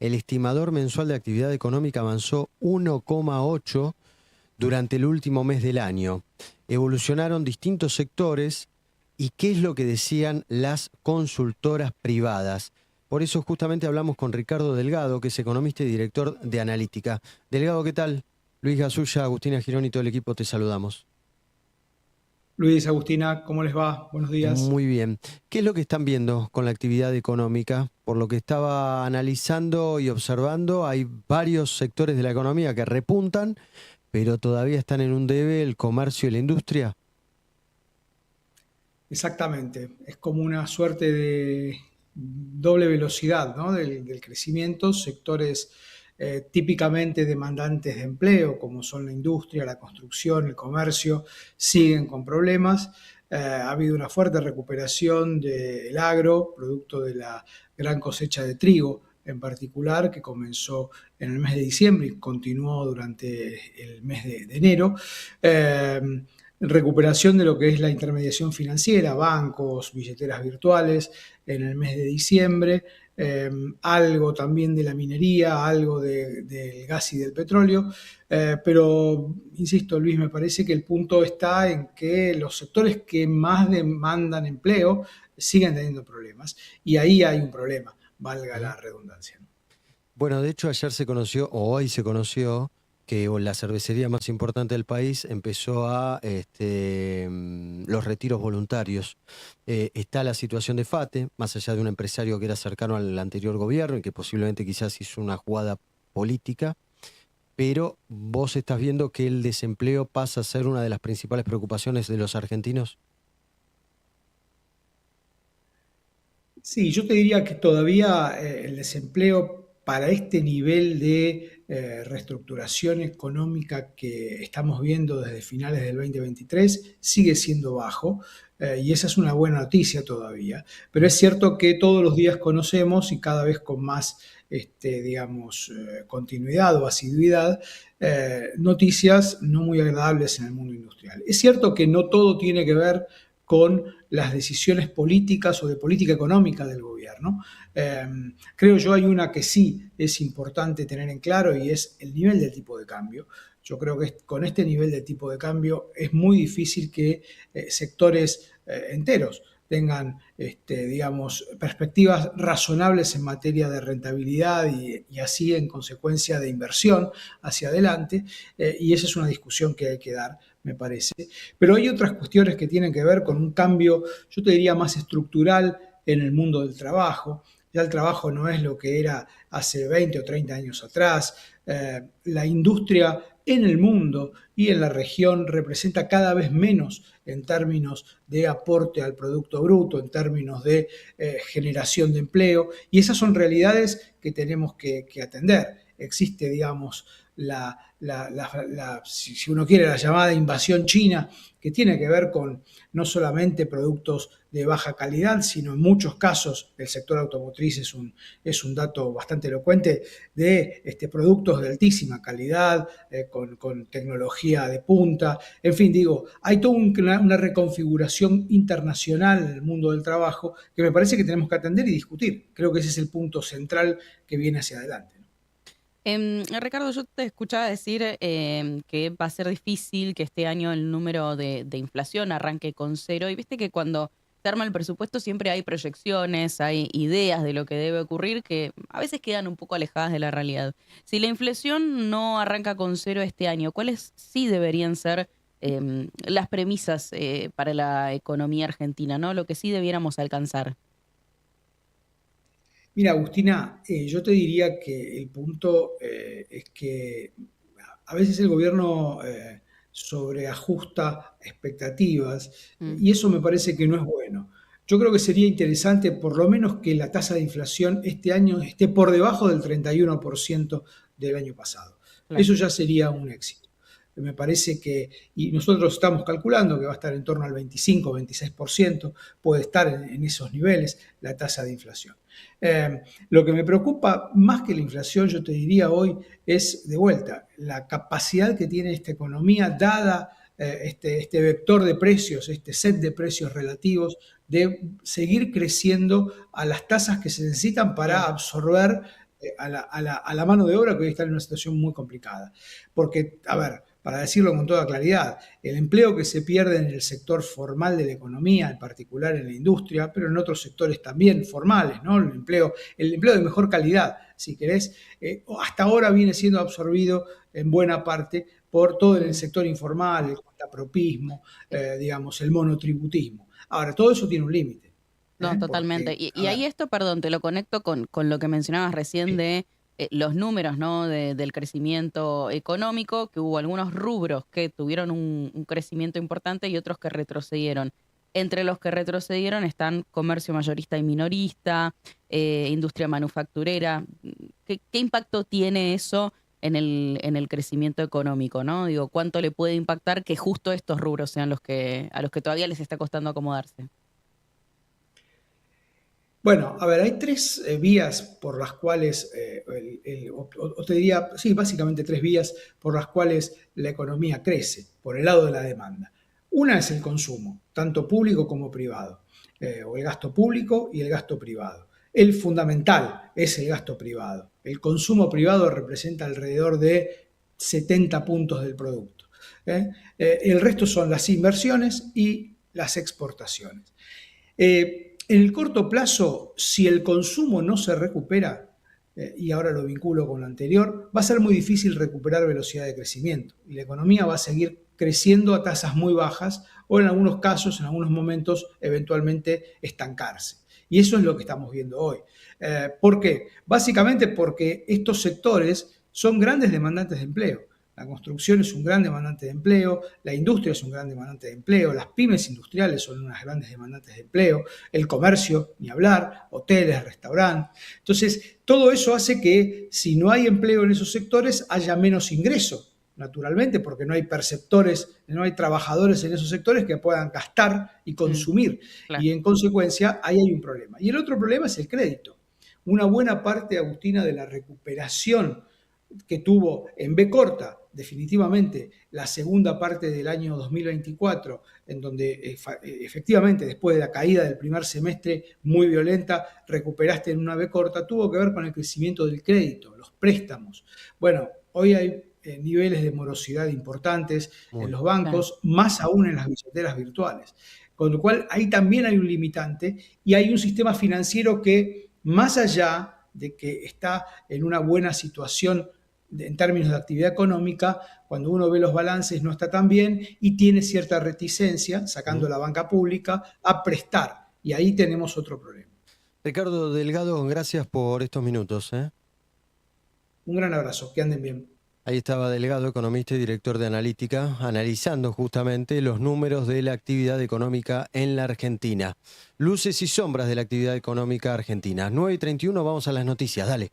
el estimador mensual de actividad económica avanzó 1,8 durante el último mes del año. Evolucionaron distintos sectores y qué es lo que decían las consultoras privadas. Por eso justamente hablamos con Ricardo Delgado, que es economista y director de Analítica. Delgado, ¿qué tal? Luis Gasulla, Agustina Girón y todo el equipo te saludamos. Luis, Agustina, ¿cómo les va? Buenos días. Muy bien. ¿Qué es lo que están viendo con la actividad económica? Por lo que estaba analizando y observando, hay varios sectores de la economía que repuntan, pero todavía están en un debe, el comercio y la industria. Exactamente. Es como una suerte de doble velocidad, ¿no? del crecimiento. Sectores típicamente demandantes de empleo, como son la industria, la construcción, el comercio, siguen con problemas. Ha habido una fuerte recuperación del agro, producto de la gran cosecha de trigo en particular, que comenzó en el mes de diciembre y continuó durante el mes de enero. Eh, Recuperación de lo que es la intermediación financiera, bancos, billeteras virtuales en el mes de diciembre, algo también de la minería, algo del gas y del petróleo, pero insisto, Luis, me parece que el punto está en que los sectores que más demandan empleo siguen teniendo problemas y ahí hay un problema, valga la redundancia. Bueno, de hecho ayer se conoció, o hoy se conoció, que la cervecería más importante del país empezó a los retiros voluntarios. Está la situación de FATE, más allá de un empresario que era cercano al anterior gobierno y que posiblemente quizás hizo una jugada política, pero vos estás viendo que el desempleo pasa a ser una de las principales preocupaciones de los argentinos. Sí, yo te diría que todavía el desempleo para este nivel de reestructuración económica que estamos viendo desde finales del 2023 sigue siendo bajo, y esa es una buena noticia todavía. Pero es cierto que todos los días conocemos y cada vez con más, digamos, continuidad o asiduidad, noticias no muy agradables en el mundo industrial. Es cierto que no todo tiene que ver con las decisiones políticas o de política económica del gobierno. Creo yo hay una que sí es importante tener en claro y es el nivel del tipo de cambio. Yo creo que con este nivel de tipo de cambio es muy difícil que sectores enteros tengan, digamos, perspectivas razonables en materia de rentabilidad y así en consecuencia de inversión hacia adelante, y esa es una discusión que hay que dar, me parece. Pero hay otras cuestiones que tienen que ver con un cambio, yo te diría, más estructural en el mundo del trabajo. Ya el trabajo no es lo que era hace 20 o 30 años atrás. La industria en el mundo y en la región representa cada vez menos en términos de aporte al Producto Bruto, en términos de generación de empleo, y esas son realidades que tenemos que atender. Existe, digamos, si uno quiere, la llamada invasión china, que tiene que ver con no solamente productos de baja calidad, sino en muchos casos el sector automotriz es un dato bastante elocuente de productos de altísima calidad, con tecnología de punta. En fin, digo, hay toda una reconfiguración internacional en el mundo del trabajo que me parece que tenemos que atender y discutir. Creo que ese es el punto central que viene hacia adelante. Ricardo, yo te escuchaba decir que va a ser difícil que este año el número de inflación arranque con cero. Y viste que cuando se arma el presupuesto siempre hay proyecciones, hay ideas de lo que debe ocurrir que a veces quedan un poco alejadas de la realidad. Si la inflación no arranca con cero este año, ¿cuáles sí deberían ser las premisas para la economía argentina, ¿no? Lo que sí debiéramos alcanzar. Mira, Agustina, yo te diría que el punto es que a veces el gobierno sobreajusta expectativas Mm. y eso me parece que no es bueno. Yo creo que sería interesante por lo menos que la tasa de inflación este año esté por debajo del 31% del año pasado. Claro. Eso ya sería un éxito. Me parece que, y nosotros estamos calculando que va a estar en torno al 25-26%, puede estar en esos niveles la tasa de inflación. Lo que me preocupa más que la inflación, yo te diría hoy, es de vuelta la capacidad que tiene esta economía, dada este vector de precios, este set de precios relativos, de seguir creciendo a las tasas que se necesitan para Bien. absorber a la mano de obra, que hoy está en una situación muy complicada. Porque, a ver, para decirlo con toda claridad, el empleo que se pierde en el sector formal de la economía, en particular en la industria, pero en otros sectores también formales, ¿no? El empleo de mejor calidad, si querés, hasta ahora viene siendo absorbido en buena parte por todo el sector informal, el cuentapropismo, digamos, el monotributismo. Ahora, todo eso tiene un límite. No, totalmente. Porque, Y a ahí ver, esto, perdón, te lo conecto con lo que mencionabas recién sí, de los números, ¿no? Del crecimiento económico, que hubo algunos rubros que tuvieron un crecimiento importante y otros que retrocedieron. Entre los que retrocedieron están comercio mayorista y minorista, industria manufacturera. ¿Qué impacto tiene eso en el crecimiento económico, ¿no? Digo, ¿cuánto le puede impactar que justo estos rubros sean a los que todavía les está costando acomodarse? bueno, a ver, hay tres vías por las cuales, o te diría, sí, básicamente tres vías por las cuales la economía crece, por el lado de la demanda. Una es el consumo, tanto público como privado, o el gasto público y el gasto privado. El fundamental es el gasto privado. El consumo privado representa alrededor de 70 puntos del producto. El resto son las inversiones y las exportaciones. En el corto plazo, si el consumo no se recupera, y ahora lo vinculo con lo anterior, va a ser muy difícil recuperar velocidad de crecimiento y la economía va a seguir creciendo a tasas muy bajas o en algunos casos, en algunos momentos, eventualmente estancarse. Y eso es lo que estamos viendo hoy. ¿Por qué? Básicamente porque estos sectores son grandes demandantes de empleo. La construcción es un gran demandante de empleo, la industria es un gran demandante de empleo, las pymes industriales son unas grandes demandantes de empleo, el comercio, ni hablar, hoteles, restaurantes. Entonces, todo eso hace que si no hay empleo en esos sectores, haya menos ingreso, naturalmente, porque no hay perceptores, no hay trabajadores en esos sectores que puedan gastar y Mm, consumir. claro. Y en consecuencia, ahí hay un problema. Y el otro problema es el crédito. Una buena parte, Agustina, de la recuperación que tuvo en B corta, definitivamente, la segunda parte del año 2024, en donde efectivamente después de la caída del primer semestre muy violenta, recuperaste en una B corta, tuvo que ver con el crecimiento del crédito, los préstamos. Bueno, hoy hay niveles de morosidad importantes en Muy. los Claro. bancos, más aún en las billeteras virtuales. Con lo cual, ahí también hay un limitante y hay un sistema financiero que, más allá de que está en una buena situación en términos de actividad económica, cuando uno ve los balances no está tan bien y tiene cierta reticencia, sacando ¿Mm? la banca pública, a prestar. Y ahí tenemos otro problema. Ricardo Delgado, gracias por estos minutos, ¿eh? Un gran abrazo, que anden bien. Ahí estaba Delgado, economista y director de analítica, analizando justamente los números de la actividad económica en la Argentina. Luces y sombras de la actividad económica argentina. 9:31, vamos a las noticias, dale.